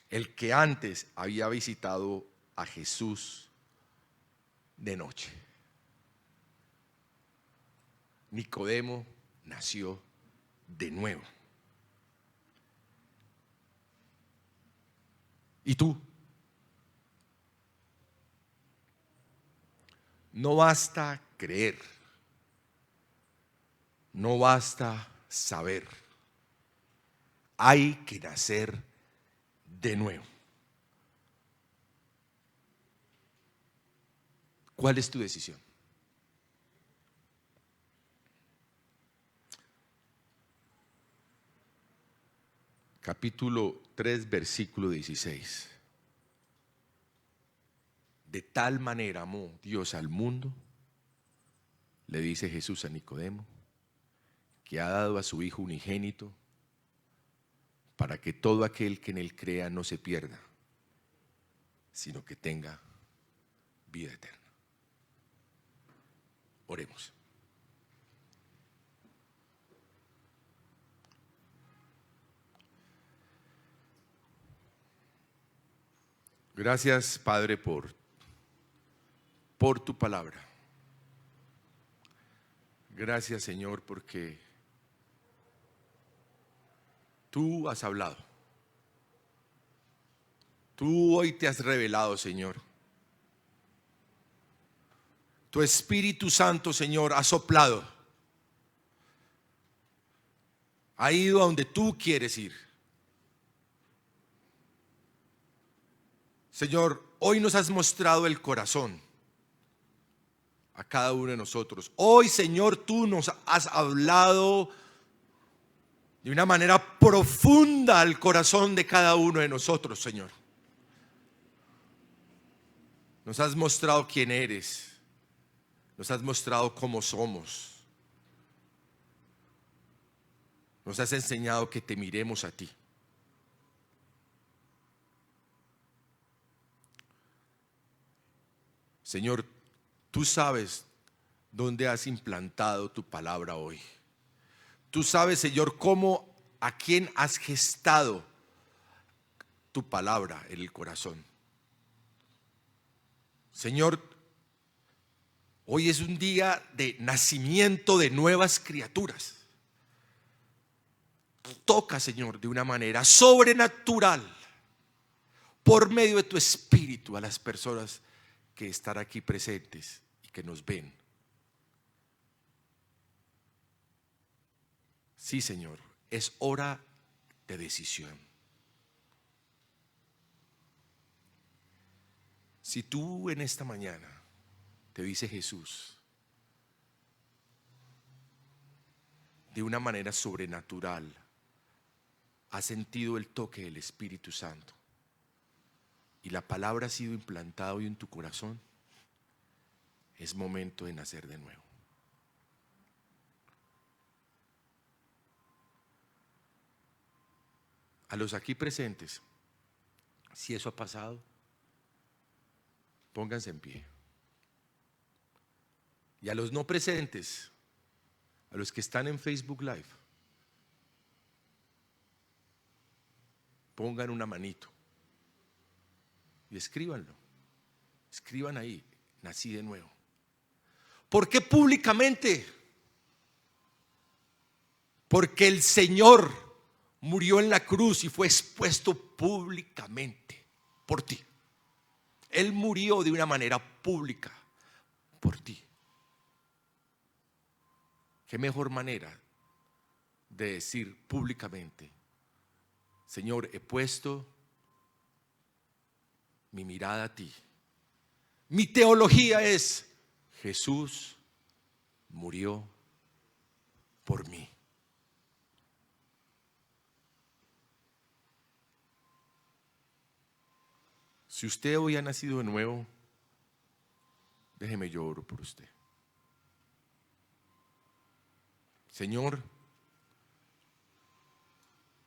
el que antes había visitado a Jesús de noche. Nicodemo nació de nuevo. ¿Y tú? No basta creer, no basta saber, hay que nacer de nuevo. ¿Cuál es tu decisión? Capítulo 3, versículo 16. De tal manera amó Dios al mundo, le dice Jesús a Nicodemo, que ha dado a su Hijo unigénito, para que todo aquel que en él crea no se pierda, sino que tenga vida eterna. Oremos. Gracias, Padre, por tu palabra. Gracias, Señor, porque tú has hablado. Tú hoy te has revelado, Señor. Tu Espíritu Santo, Señor, ha soplado. Ha ido a donde tú quieres ir. Señor, hoy nos has mostrado el corazón. a cada uno de nosotros. Hoy, Señor, tú nos has hablado de una manera profunda al corazón de cada uno de nosotros, Señor. Nos has mostrado quién eres. Nos has mostrado cómo somos. Nos has enseñado que te miremos a ti. Señor, tú sabes dónde has implantado tu palabra hoy. Tú sabes, Señor, a quién has gestado tu palabra en el corazón. Señor, hoy es un día de nacimiento de nuevas criaturas. Toca, Señor, de una manera sobrenatural, por medio de tu Espíritu, a las personas que están aquí presentes y que nos ven. Sí, Señor, es hora de decisión. Si tú en esta mañana, te dice Jesús, de una manera sobrenatural, has sentido el toque del Espíritu Santo y la palabra ha sido implantada hoy en tu corazón, es momento de nacer de nuevo. A los aquí presentes, si eso ha pasado, pónganse en pie. Y a los no presentes, a los que están en Facebook Live, pongan una manito y escríbanlo. Escriban ahí, nací de nuevo. ¿Por qué públicamente? Porque el Señor murió en la cruz y fue expuesto públicamente por ti. Él murió de una manera pública por ti. ¿Qué mejor manera de decir públicamente: Señor, he puesto mi mirada a ti? Mi teología es: Jesús murió por mí. Si usted hoy ha nacido de nuevo, déjeme yo oro por usted. Señor,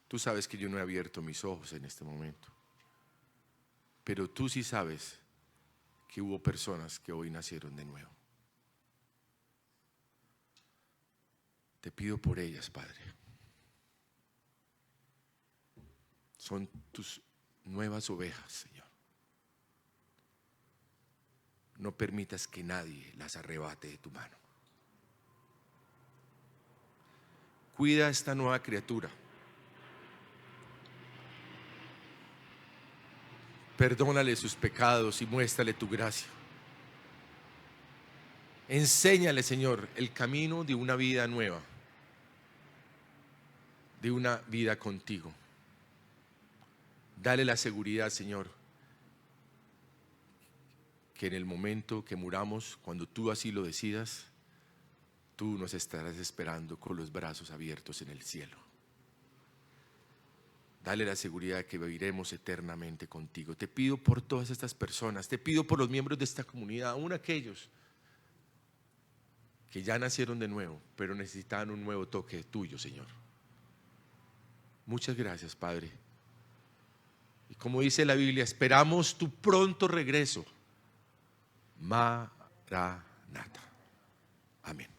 tú sabes que yo no he abierto mis ojos en este momento, pero tú sí sabes que hubo personas que hoy nacieron de nuevo. Te pido por ellas, Padre. Son tus nuevas ovejas, Señor. No permitas que nadie las arrebate de tu mano. Cuida a esta nueva criatura. Perdónale sus pecados y muéstrale tu gracia. Enséñale, Señor, el camino de una vida nueva, de una vida contigo. Dale la seguridad, Señor, que en el momento que muramos, cuando tú así lo decidas, tú nos estarás esperando con los brazos abiertos en el cielo. Dale la seguridad de que viviremos eternamente contigo. Te pido por todas estas personas, te pido por los miembros de esta comunidad, aún aquellos que ya nacieron de nuevo, pero necesitan un nuevo toque tuyo, Señor. Muchas gracias, Padre. Y como dice la Biblia, esperamos tu pronto regreso. Maranata. Amén.